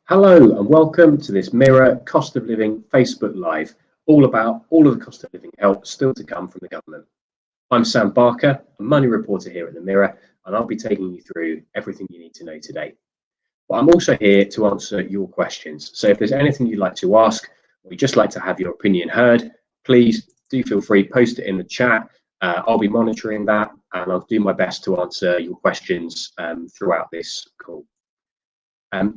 Hello and welcome to this Mirror Cost of Living Facebook Live, all about all of the cost of living help still to come from the government. I'm Sam Barker, a money reporter here at the Mirror, and I'll be taking you through everything you need to know today. But I'm also here to answer your questions. So if there's anything you'd like to ask, or you'd just like to have your opinion heard, please do feel free, post it in the chat. I'll be monitoring that and I'll do my best to answer your questions throughout this call.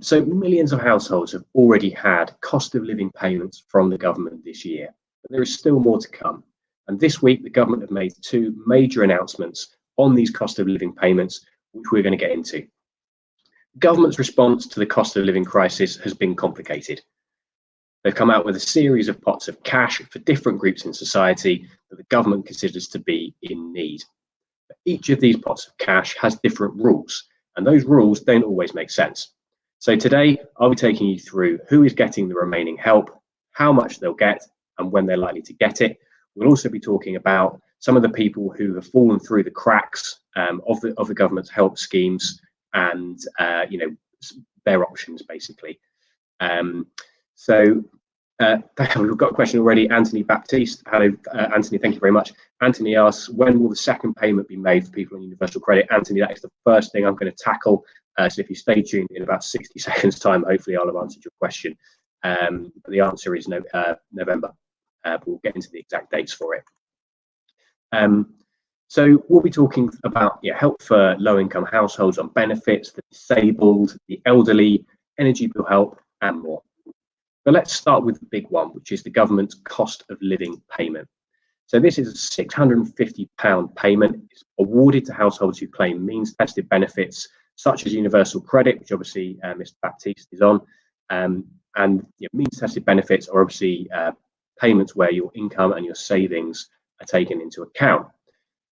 So millions of households have already had cost of living payments from the government this year, but there is still more to come. And this week, the government have made two major announcements on these cost of living payments, which we're going to get into. The government's response to the cost of living crisis has been complicated. They've come out with a series of pots of cash for different groups in society that the government considers to be in need. But each of these pots of cash has different rules, and those rules don't always make sense. So today, I'll be taking you through who is getting the remaining help, how much they'll get, and when they're likely to get it. We'll also be talking about some of the people who have fallen through the cracks of the government's help schemes and their options basically. We've got a question already. Anthony Baptiste, hello, Anthony, thank you very much. Anthony asks, when will the second payment be made for people on universal credit? Anthony, that is the first thing I'm going to tackle. So if you stay tuned, in about 60 seconds time, hopefully I'll have answered your question. But the answer is November. But we'll get into the exact dates for it. So we'll be talking about help for low-income households on benefits, the disabled, the elderly, energy bill help, and more. But let's start with the big one, which is the government's cost of living payment. So this is a £650 payment. It's awarded to households who claim means-tested benefits, such as universal credit, which obviously Mr. Baptiste is on, and means-tested benefits are obviously payments where your income and your savings are taken into account.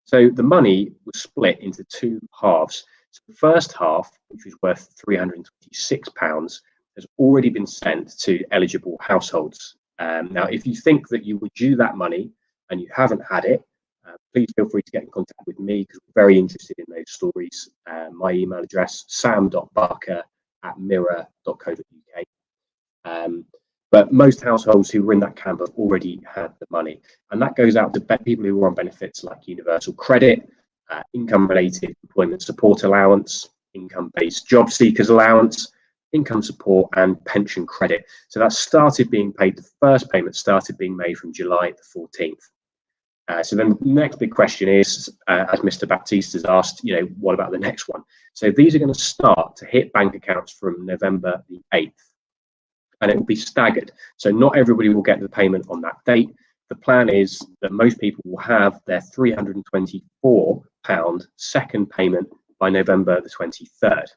So the money was split into two halves. So the first half, which was worth £326, has already been sent to eligible households. Now, if you think that you were due that money and you haven't had it, please feel free to get in contact with me because we're very interested in those stories. My email address, sam.barker@mirror.co.uk. But most households who were in that camp have already had the money. And that goes out to people who are on benefits like universal credit, income-related employment support allowance, income-based job seekers allowance, income support, and pension credit. So that started being paid, the first payment started being made from July the 14th. So then the next big question is, as Mr. Baptiste has asked, what about the next one? So these are going to start to hit bank accounts from November the 8th, and it will be staggered. So not everybody will get the payment on that date. The plan is that most people will have their £324 second payment by November the 23rd.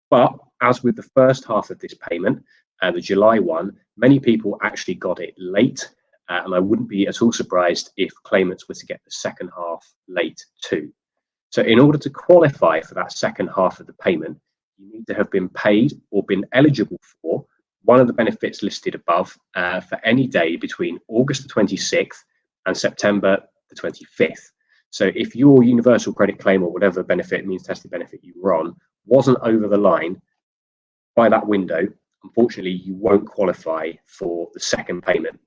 But as with the first half of this payment, the July one, many people actually got it late. And I wouldn't be at all surprised if claimants were to get the second half late too. So in order to qualify for that second half of the payment, you need to have been paid or been eligible for one of the benefits listed above for any day between August the 26th and September the 25th. So if your universal credit claim or whatever benefit, means tested benefit you were on, wasn't over the line by that window, unfortunately, you won't qualify for the second payment.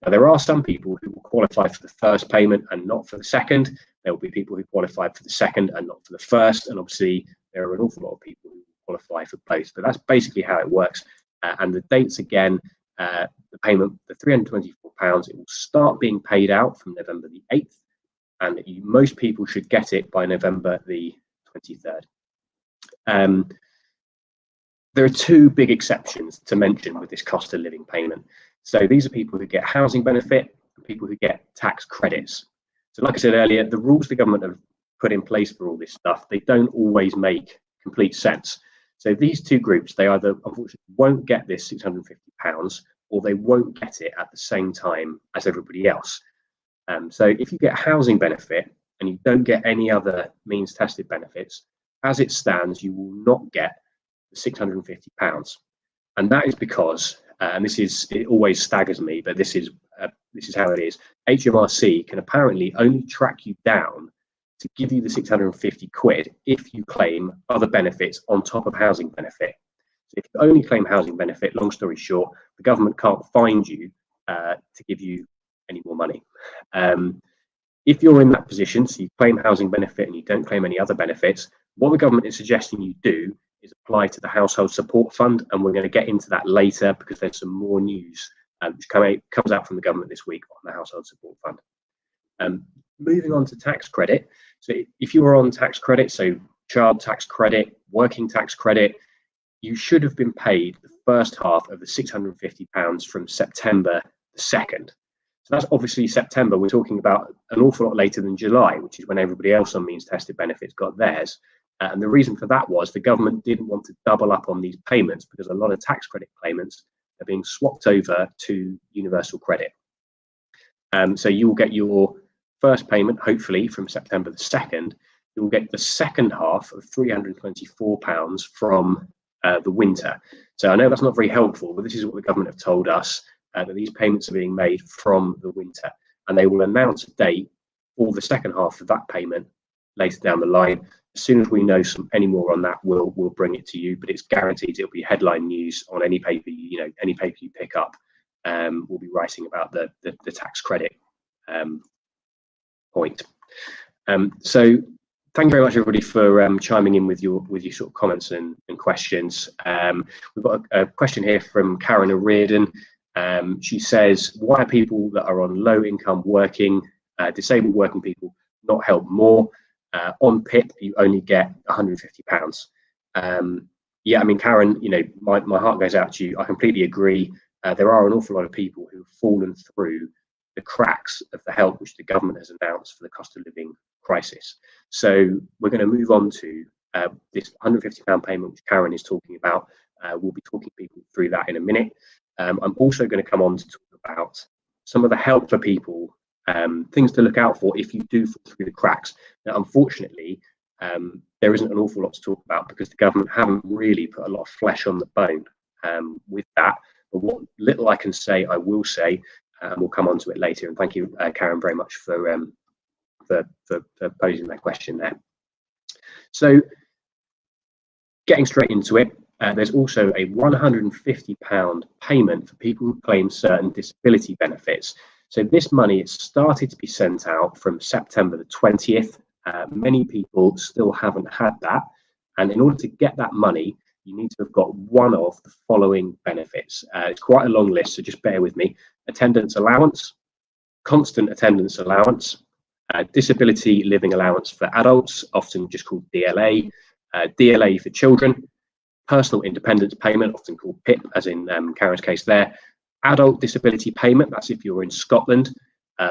Now, there are some people who will qualify for the first payment and not for the second. There will be people who qualified for the second and not for the first. And obviously, there are an awful lot of people who qualify for both. But that's basically how it works. And the dates, again, the payment, the £324, it will start being paid out from November the 8th. And most people should get it by November the 23rd. There are two big exceptions to mention with this cost of living payment. So these are people who get housing benefit and people who get tax credits. So like I said earlier, the rules the government have put in place for all this stuff, they don't always make complete sense. So these two groups, they either unfortunately won't get this £650 or they won't get it at the same time as everybody else. So if you get housing benefit and you don't get any other means tested benefits, as it stands, you will not get the £650. And that is because, and it always staggers me, but this is how it is. HMRC can apparently only track you down to give you the £650 if you claim other benefits on top of housing benefit. So if you only claim housing benefit, long story short, the government can't find you to give you any more money. If you're in that position, so you claim housing benefit and you don't claim any other benefits, what the government is suggesting you do is apply to the Household Support Fund, and we're going to get into that later because there's some more news which comes out from the government this week on the Household Support Fund. Moving on to tax credit. So if you were on tax credit, so child tax credit, working tax credit, you should have been paid the first half of the £650 from September the 2nd. So that's obviously September. We're talking about an awful lot later than July, which is when everybody else on means tested benefits got theirs. And the reason for that was the government didn't want to double up on these payments because a lot of tax credit claimants are being swapped over to universal credit. So you will get your first payment, hopefully from September the 2nd. You will get the second half of £324 from the winter. So I know that's not very helpful, but this is what the government have told us, that these payments are being made from the winter, and they will announce a date for the second half of that payment later down the line. As soon as we know any more on that, we'll bring it to you, but it's guaranteed it'll be headline news on any paper any paper you pick up. We'll be writing about the tax credit point. So thank you very much, everybody, for chiming in with your sort of comments and questions. We've got a question here from Karen O'Riordan. She says, why are people that are on low income working, disabled working people, not helped more? On PIP, you only get £150. Yeah, I mean, Karen, my heart goes out to you. I completely agree. There are an awful lot of people who've fallen through the cracks of the help which the government has announced for the cost of living crisis. So we're going to move on to this £150 payment which Karen is talking about. We'll be talking people through that in a minute. I'm also going to come on to talk about some of the help for people, things to look out for if you do fall through the cracks. Now, unfortunately, there isn't an awful lot to talk about because the government haven't really put a lot of flesh on the bone with that. But what little I can say, I will say, and we'll come on to it later. And thank you, Karen, very much for posing that question there. So getting straight into it, there's also a £150 payment for people who claim certain disability benefits. So this money has started to be sent out from September the 20th. Many people still haven't had that. And in order to get that money, you need to have got one of the following benefits. It's quite a long list, so just bear with me. Attendance allowance, constant attendance allowance, disability living allowance for adults, often just called DLA, DLA for children, personal independence payment, often called PIP, as in Karen's case there, adult disability payment, that's if you're in Scotland.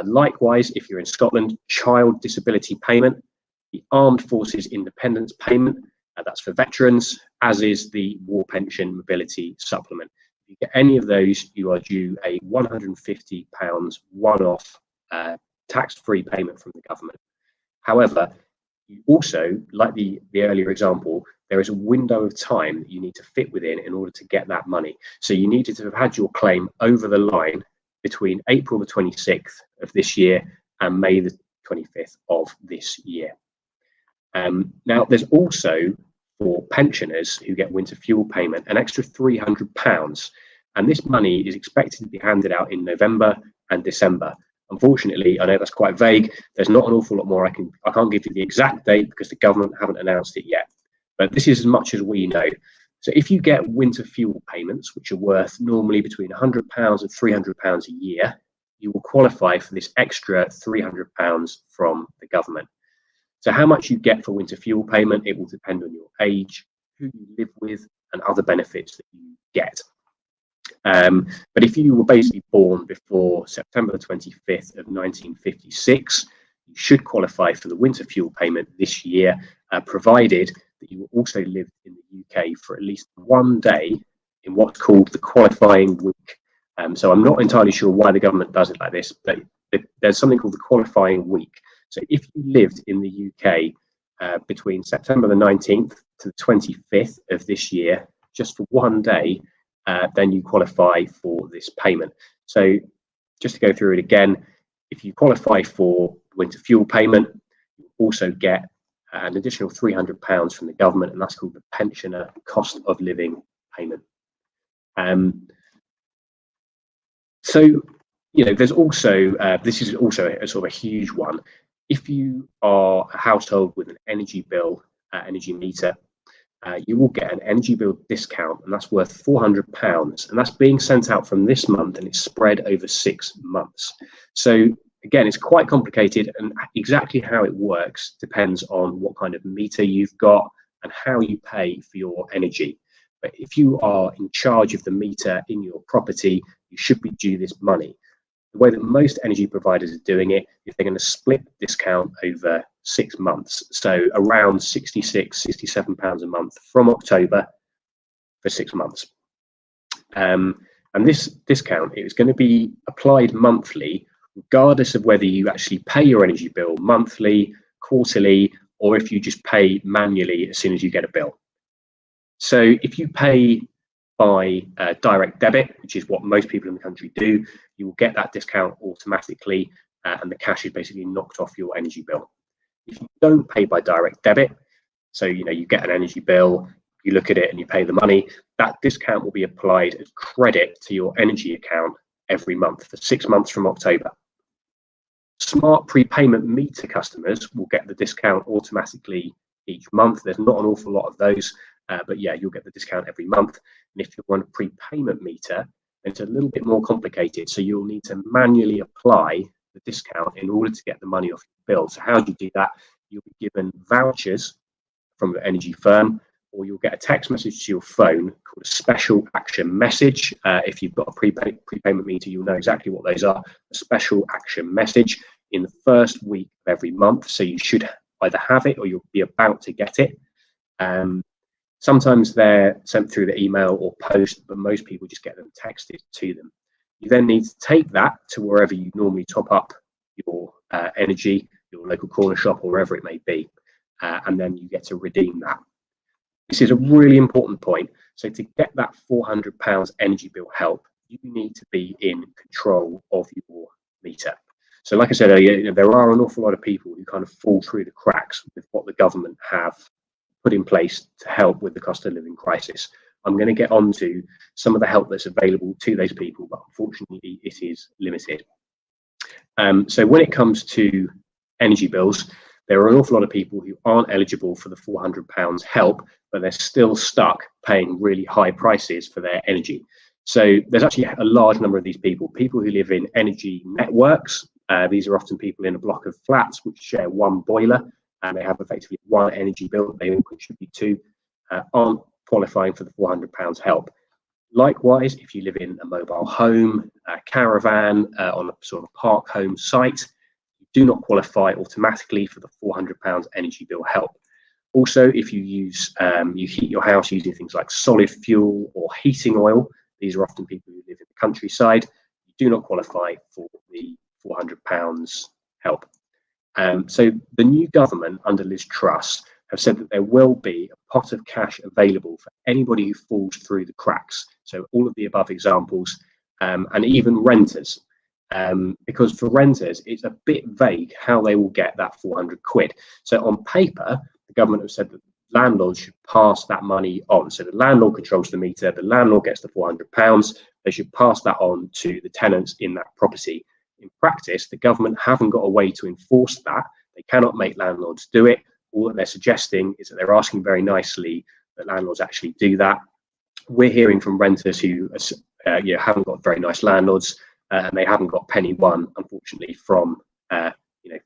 Likewise, if you're in Scotland, child disability payment, the Armed Forces Independence payment, that's for veterans, as is the War Pension Mobility Supplement. If you get any of those, you are due a £150 one-off tax-free payment from the government. However, you also, like the earlier example, there is a window of time that you need to fit within in order to get that money. So you needed to have had your claim over the line between April the 26th of this year and May the 25th of this year. Now, there's also, for pensioners who get winter fuel payment, an extra £300. And this money is expected to be handed out in November and December. Unfortunately, I know that's quite vague. There's not an awful lot more. I can't give you the exact date because the government haven't announced it yet. But this is as much as we know. So if you get winter fuel payments, which are worth normally between £100 and £300 a year, you will qualify for this extra £300 from the government. So how much you get for winter fuel payment, it will depend on your age, who you live with, and other benefits that you get. But if you were basically born before September the 25th of 1956, you should qualify for the winter fuel payment this year, provided that you also lived in the UK for at least one day in what's called the qualifying week. So I'm not entirely sure why the government does it like this, but there's something called the qualifying week. So if you lived in the UK between September the 19th to the 25th of this year, just for one day, then you qualify for this payment. So just to go through it again, if you qualify for winter fuel payment, you also get an additional £300 from the government, and that's called the pensioner cost of living payment. So, there's also, this is also a sort of a huge one. If you are a household with an energy bill, energy meter, you will get an energy bill discount, and that's worth £400, and that's being sent out from this month, and it's spread over 6 months. So again, it's quite complicated, and exactly how it works depends on what kind of meter you've got and how you pay for your energy. But if you are in charge of the meter in your property, you should be due this money. The way that most energy providers are doing it is they're going to split the discount over 6 months. So around £66, £67 a month from October for 6 months. And this discount is going to be applied monthly, regardless of whether you actually pay your energy bill monthly, quarterly, or if you just pay manually as soon as you get a bill. So if you pay by direct debit, which is what most people in the country do, you will get that discount automatically, and the cash is basically knocked off your energy bill. If you don't pay by direct debit, so you get an energy bill, you look at it and you pay the money, that discount will be applied as credit to your energy account every month for 6 months from October. Smart prepayment meter customers will get the discount automatically each month. There's not an awful lot of those, but yeah, you'll get the discount every month. And if you're on a prepayment meter, it's a little bit more complicated. So you'll need to manually apply the discount in order to get the money off your bill. So how do you do that? You'll be given vouchers from your energy firm, or you'll get a text message to your phone called a special action message. If you've got a prepayment meter, you'll know exactly what those are. A special action message in the first week of every month. So you should either have it or you'll be about to get it. Sometimes they're sent through the email or post, but most people just get them texted to them. You then need to take that to wherever you normally top up your energy, your local corner shop, or wherever it may be, and then you get to redeem that. This is a really important point. So to get that £400 energy bill help, you need to be in control of your meter. So like I said earlier, there are an awful lot of people who kind of fall through the cracks with what the government have put in place to help with the cost of living crisis. I'm going to get on to some of the help that's available to those people, but unfortunately it is limited. So when it comes to energy bills, there are an awful lot of people who aren't eligible for the £400 help, but they're still stuck paying really high prices for their energy. So there's actually a large number of these people who live in energy networks. These are often people in a block of flats which share one boiler, and they have effectively one energy bill that they all contribute to, aren't qualifying for the £400 help. Likewise, if you live in a mobile home, a caravan, on a sort of park home site, you do not qualify automatically for the £400 energy bill help. Also, if you heat your house using things like solid fuel or heating oil, these are often people who live in the countryside, you do not qualify for the £400 help. So the new government under Liz Truss have said that there will be a pot of cash available for anybody who falls through the cracks. So all of the above examples, and even renters, because for renters, it's a bit vague how they will get that 400 quid. So on paper, the government have said that landlords should pass that money on. So the landlord controls the meter, the landlord gets the £400, they should pass that on to the tenants in that property. In practice, the government haven't got a way to enforce that. They cannot make landlords do it. All that they're suggesting is that they're asking very nicely that landlords actually do that. We're hearing from renters who haven't got very nice landlords, and they haven't got penny one, unfortunately, from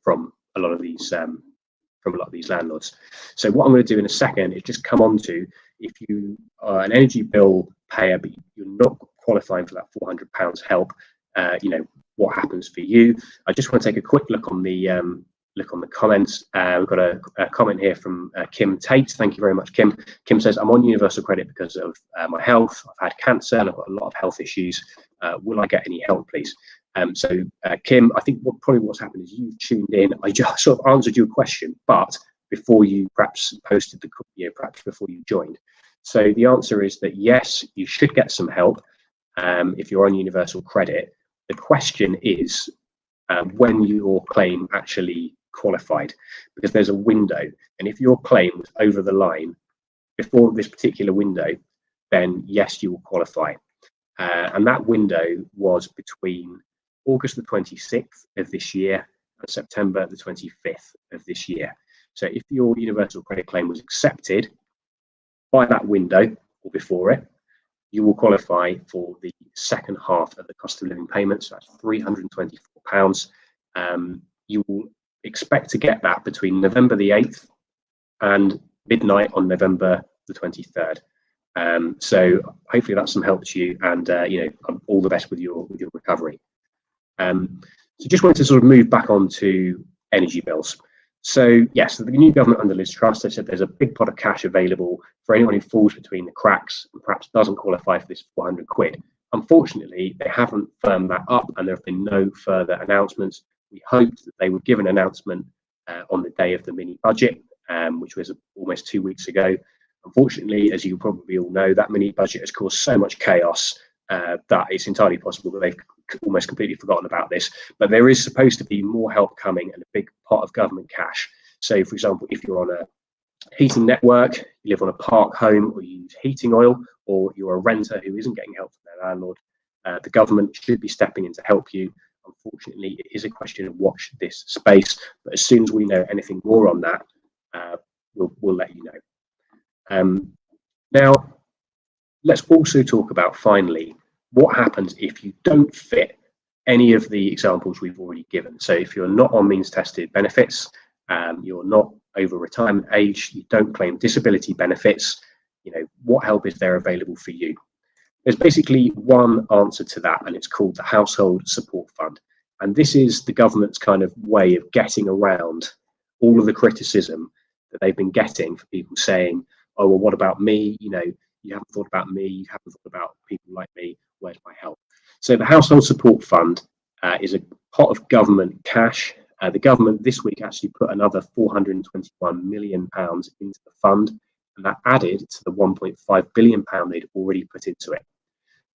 from a lot of these landlords. So what I'm going to do in a second is just come on to, if you are an energy bill payer but you're not qualifying for that £400 help, what happens for you. I just want to take a quick look on the comments. We've got a comment here from Kim Tate. Thank you very much, Kim. Kim says, I'm on universal credit because of my health. I've had cancer and I've got a lot of health issues. Will I get any help, please? Kim, I think what's happened is you've tuned in. I just sort of answered your question, but before you perhaps posted perhaps before you joined. So the answer is that yes, you should get some help if you're on universal credit. The question is when your claim actually qualified, because there's a window, and if your claim was over the line before this particular window, then yes, you will qualify. And that window was between August the 26th of this year and September the 25th of this year. So if your universal credit claim was accepted by that window or before it, you will qualify for the second half of the cost of living payments. So that's £324. You will expect to get that between November the 8th and midnight on November the 23rd. So hopefully that's some help to you, and all the best with your recovery. So just wanted to sort of move back onto energy bills. So yes, the new government under Liz Truss, they said there's a big pot of cash available for anyone who falls between the cracks and perhaps doesn't qualify for this 400 quid. Unfortunately, they haven't firmed that up, and there have been no further announcements. We hoped that they would give an announcement on the day of the mini budget, which was almost 2 weeks ago. Unfortunately, as you probably all know, that mini budget has caused so much chaos that it's entirely possible that they've almost completely forgotten about this. But there is supposed to be more help coming and a big pot of government cash. So, for example, if you're on a heating network, you live on a park home, or you use heating oil, or you're a renter who isn't getting help from their landlord, the government should be stepping in to help you. Unfortunately, it is a question of watch this space. But as soon as we know anything more on that, we'll let you know. Now, let's also talk about, finally, what happens if you don't fit any of the examples we've already given. So if you're not on means tested benefits, you're not over retirement age, you don't claim disability benefits, what help is there available for you? There's basically one answer to that, and it's called the Household Support Fund. And this is the government's kind of way of getting around all of the criticism that they've been getting for people saying, oh, well, what about me? You haven't thought about me, you haven't thought about people like me, where's my help? So the Household Support Fund is a pot of government cash. The government this week actually put another £421 million into the fund, and that added to the £1.5 billion they'd already put into it.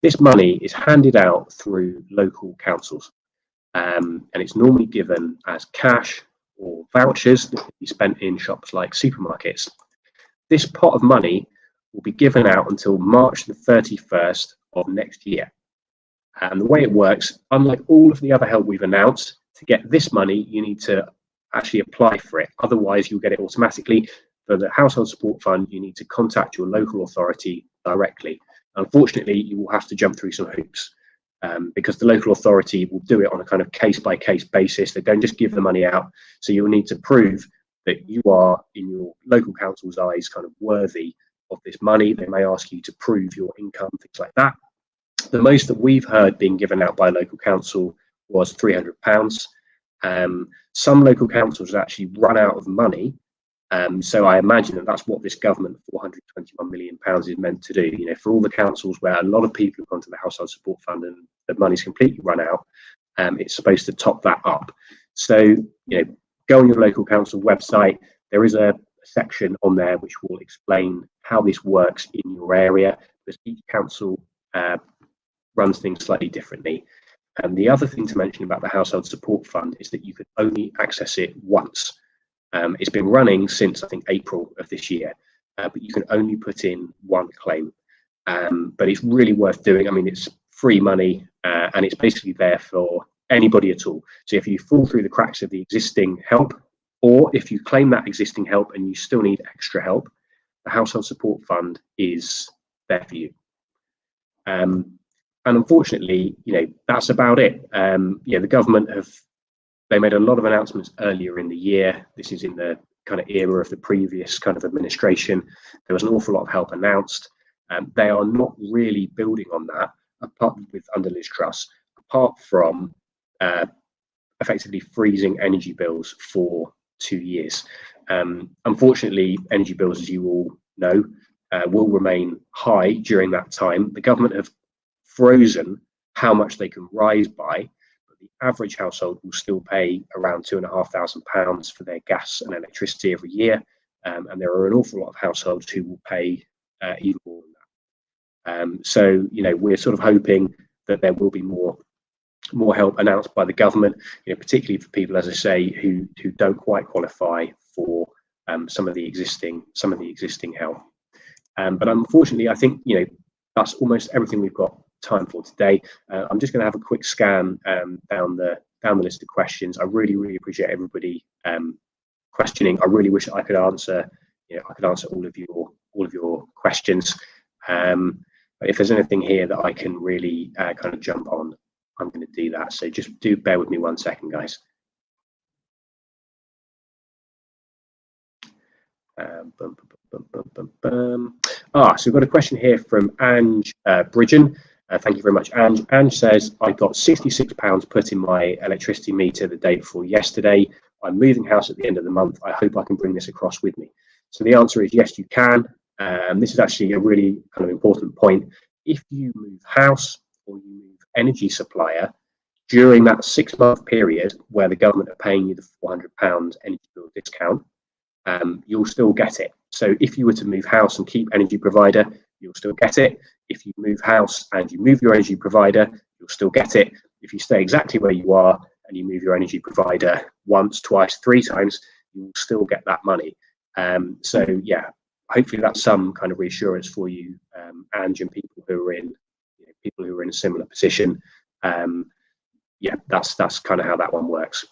This money is handed out through local councils, and it's normally given as cash or vouchers that can be spent in shops like supermarkets. This pot of money will be given out until March the 31st of next year. And the way it works, unlike all of the other help we've announced, to get this money, you need to actually apply for it. Otherwise, you'll get it automatically. For the Household Support Fund, you need to contact your local authority directly. Unfortunately, you will have to jump through some hoops because the local authority will do it on a kind of case-by-case basis. They don't just give the money out. So you'll need to prove that you are, in your local council's eyes, kind of worthy of this money. They may ask you to prove your income, things like that. The most that we've heard being given out by a local council was £300. Some local councils actually run out of money. So I imagine that that's what this government £421 million is meant to do. For all the councils where a lot of people have gone to the Household Support Fund and the money's completely run out, it's supposed to top that up. So, go on your local council website. There is a section on there which will explain how this works in your area, because each council runs things slightly differently. And the other thing to mention about the Household Support Fund is that you can only access it once. It's been running since, I think, April of this year, but you can only put in one claim. But it's really worth doing. I mean, it's free money, and it's basically there for anybody at all. So if you fall through the cracks of the existing help, or if you claim that existing help and you still need extra help, the Household Support Fund is there for you. And unfortunately, that's about it. The government they made a lot of announcements earlier in the year. This is in the kind of era of the previous kind of administration. There was an awful lot of help announced. They are not really building on that, apart with under Liz Truss, apart from effectively freezing energy bills for 2 years. Unfortunately, energy bills, as you all know, will remain high during that time. The government have frozen how much they can rise by, but the average household will still pay around £2,500 for their gas and electricity every year, and there are an awful lot of households who will pay even more than that. So we're sort of hoping that there will be more help announced by the government, particularly for people, as I say, who don't quite qualify for some of the existing help. But unfortunately, I think that's almost everything we've got time for today. I'm just going to have a quick scan down the list of questions. I really appreciate everybody questioning. I really wish I could answer, I could answer all of your questions. But if there's anything here that I can really kind of jump on, I'm going to do that. So just do bear with me 1 second, guys. So we've got a question here from Ange Bridgen. Thank you very much, Ange. Ange says, I got £66 put in my electricity meter the day before yesterday. I'm moving house at the end of the month. I hope I can bring this across with me. So the answer is yes, you can. This is actually a really kind of important point. If you move house or you move energy supplier during that 6-month period where the government are paying you the £400 energy bill discount, you'll still get it. So if you were to move house and keep energy provider, you'll still get it. If you move house and you move your energy provider, you'll still get it. If you stay exactly where you are and you move your energy provider once, twice, 3 times, you will still get that money. So yeah, hopefully that's some kind of reassurance for you, and people who are in a similar position. Yeah, that's kind of how that one works.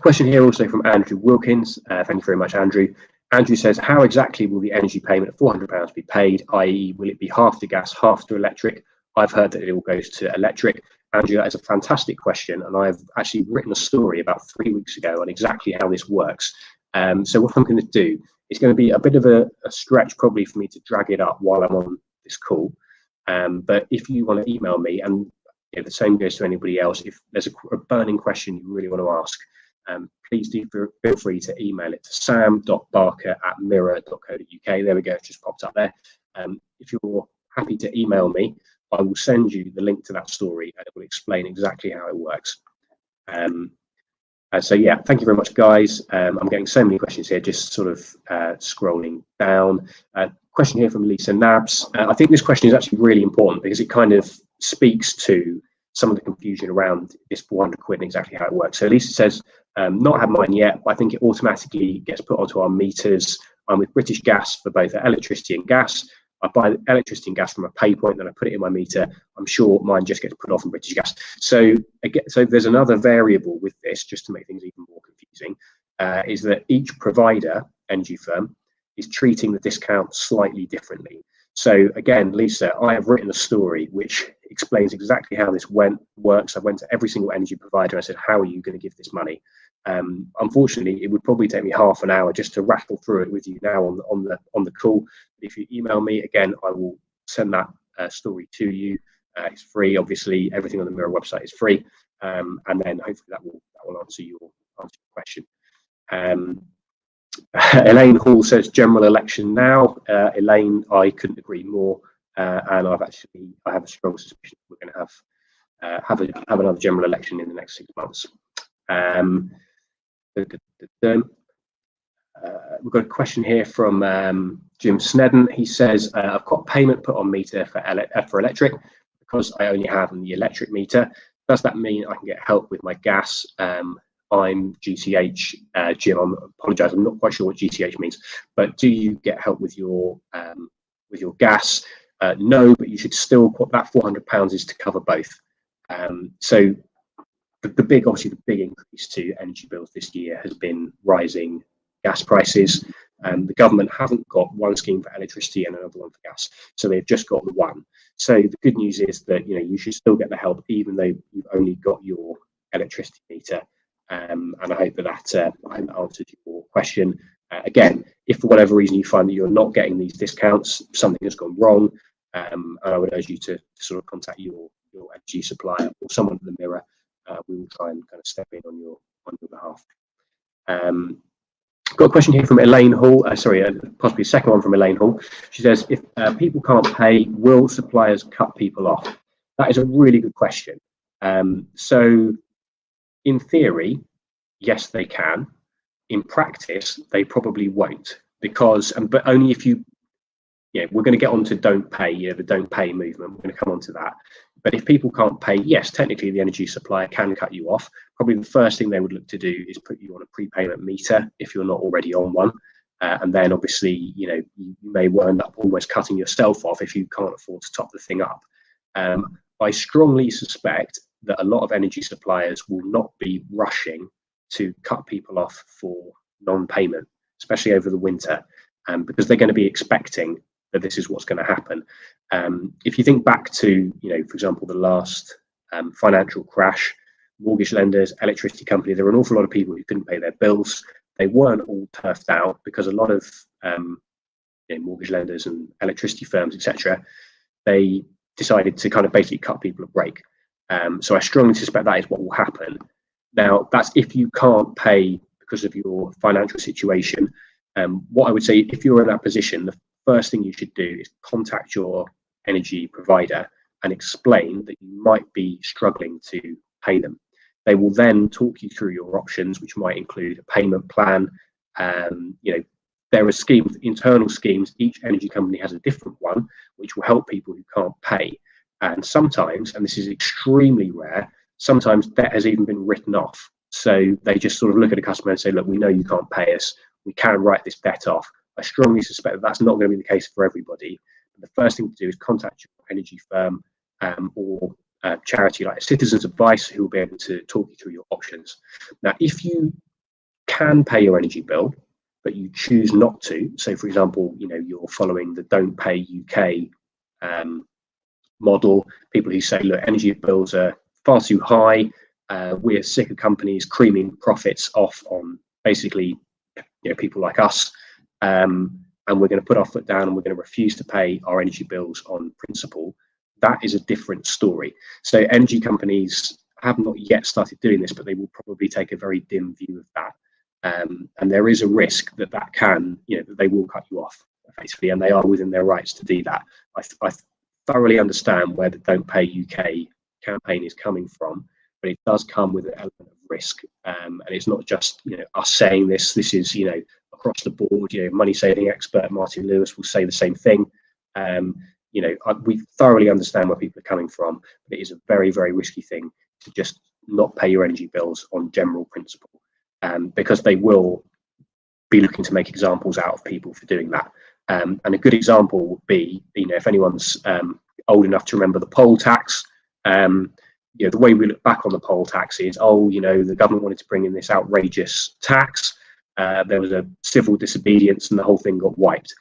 Question here also from Andrew Wilkins. Thank you very much, Andrew. Andrew says, how exactly will the energy payment of £400 be paid, i.e. will it be half to gas, half to electric? I've heard that it all goes to electric. Andrew, that is a fantastic question, and I've actually written a story about 3 weeks ago on exactly how this works. So what I'm going to do, it's going to be a bit of a stretch probably for me to drag it up while I'm on this call. But if you want to email me, and the same goes to anybody else, if there's a burning question you really want to ask, please do feel free to email it to sam.barker@mirror.co.uk. There we go, it's just popped up there. If you're happy to email me, I will send you the link to that story and it will explain exactly how it works. So yeah, thank you very much, guys. I'm getting so many questions here, just sort of scrolling down. Question here from Lisa Nabs. I think this question is actually really important because it kind of speaks to some of the confusion around this 400 quid and exactly how it works. So Lisa says, not had mine yet, but I think it automatically gets put onto our meters. I'm with British Gas for both electricity and gas. I buy electricity and gas from a pay point, then I put it in my meter. I'm sure mine just gets put off from British Gas. So again, so there's another variable with this, just to make things even more confusing, is that each provider, energy firm, is treating the discount slightly differently. So again, Lisa, I have written a story which explains exactly how this works. I went to every single energy provider. I said, how are you going to give this money? Unfortunately, it would probably take me half an hour just to rattle through it with you now on the call. If you email me, again, I will send that story to you. It's free, obviously. Everything on the Mirror website is free, and then hopefully that will answer your question. Elaine Hall says general election now. Elaine, I couldn't agree more, and I have a strong suspicion we're going to have another general election in the next 6 months. We've got a question here from Jim Snedden. He says, I've got payment put on meter for electric because I only have the electric meter. Does that mean I can get help with my gas? I'm GCH. Jim, I apologise, I'm not quite sure what GCH means, but do you get help with your gas? No, but you should still, that £400 is to cover both. So the big increase to energy bills this year has been rising gas prices. The government haven't got one scheme for electricity and another one for gas, so they've just got the one. So the good news is that you should still get the help even though you've only got your electricity meter. And I hope that answered your question. Again, if for whatever reason you find that you're not getting these discounts, something has gone wrong, and I would urge you to sort of contact your energy supplier or someone at the Mirror. We will try and kind of step in on your behalf. Got a question here from Elaine Hall. Possibly a second one from Elaine Hall. She says, if people can't pay, will suppliers cut people off? That is a really good question. So in theory, yes, they can. In practice, they probably won't, but only if you, we're going to get on to don't pay, the don't pay movement. We're going to come on to that. But if people can't pay, yes, technically the energy supplier can cut you off. Probably the first thing they would look to do is put you on a prepayment meter if you're not already on one. and then obviously, you may end up almost cutting yourself off if you can't afford to top the thing up. I strongly suspect that a lot of energy suppliers will not be rushing to cut people off for non-payment, especially over the winter, because they're going to be expecting that this is what's going to happen. If you think back to, for example, the last financial crash, mortgage lenders, electricity companies, there were an awful lot of people who couldn't pay their bills. They weren't all turfed out because a lot of mortgage lenders and electricity firms, etc., they decided to kind of basically cut people a break. So I strongly suspect that is what will happen. Now, that's if you can't pay because of your financial situation. What I would say, if you're in that position, the first thing you should do is contact your energy provider and explain that you might be struggling to pay them. They will then talk you through your options, which might include a payment plan. There are schemes, internal schemes. Each energy company has a different one, which will help people who can't pay. And sometimes, and this is extremely rare, sometimes debt has even been written off. So they just sort of look at a customer and say, look, we know you can't pay us. We can write this debt off. I strongly suspect that that's not going to be the case for everybody. The first thing to do is contact your energy firm or charity like Citizens Advice, who will be able to talk you through your options. Now, if you can pay your energy bill, but you choose not to, so for example, you're following the Don't Pay UK model, people who say, look, energy bills are far too high, we're sick of companies creaming profits off on basically people like us, and we're going to put our foot down and we're going to refuse to pay our energy bills on principle. That is a different story. So energy companies have not yet started doing this, but they will probably take a very dim view of that. And there is a risk that can, that they will cut you off effectively, and they are within their rights to do that. I thoroughly understand where the Don't Pay UK campaign is coming from, but it does come with an element of risk. And it's not just us saying this. This is across the board. Money saving expert Martin Lewis will say the same thing. We thoroughly understand where people are coming from, but it is a very, very risky thing to just not pay your energy bills on general principle, because they will be looking to make examples out of people for doing that. And a good example would be, if anyone's old enough to remember the poll tax, the way we look back on the poll tax is, the government wanted to bring in this outrageous tax. There was a civil disobedience and the whole thing got wiped.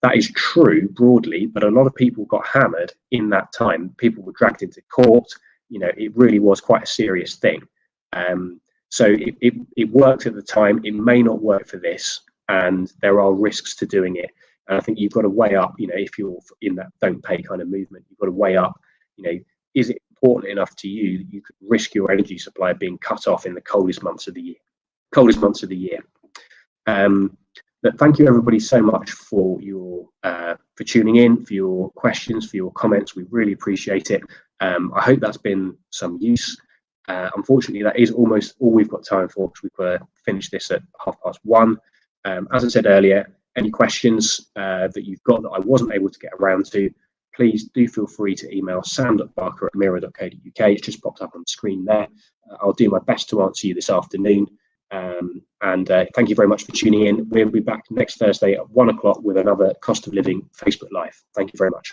That is true broadly, but a lot of people got hammered in that time. People were dragged into court. It really was quite a serious thing. So it worked at the time. It may not work for this, and there are risks to doing it. And I think you've got to weigh up, if you're in that don't pay kind of movement, you've got to weigh up, is it important enough to you that you could risk your energy supply being cut off in the coldest months of the year? But thank you everybody so much for tuning in, for your questions, for your comments. We really appreciate it. I hope that's been some use. Unfortunately, that is almost all we've got time for, because we've got to finish this at 1:30. As I said earlier, any questions that you've got that I wasn't able to get around to, please do feel free to email sam.barker@mira.co.uk. It's just popped up on the screen there. I'll do my best to answer you this afternoon. And thank you very much for tuning in. We'll be back next Thursday at 1 o'clock with another Cost of Living Facebook Live. Thank you very much.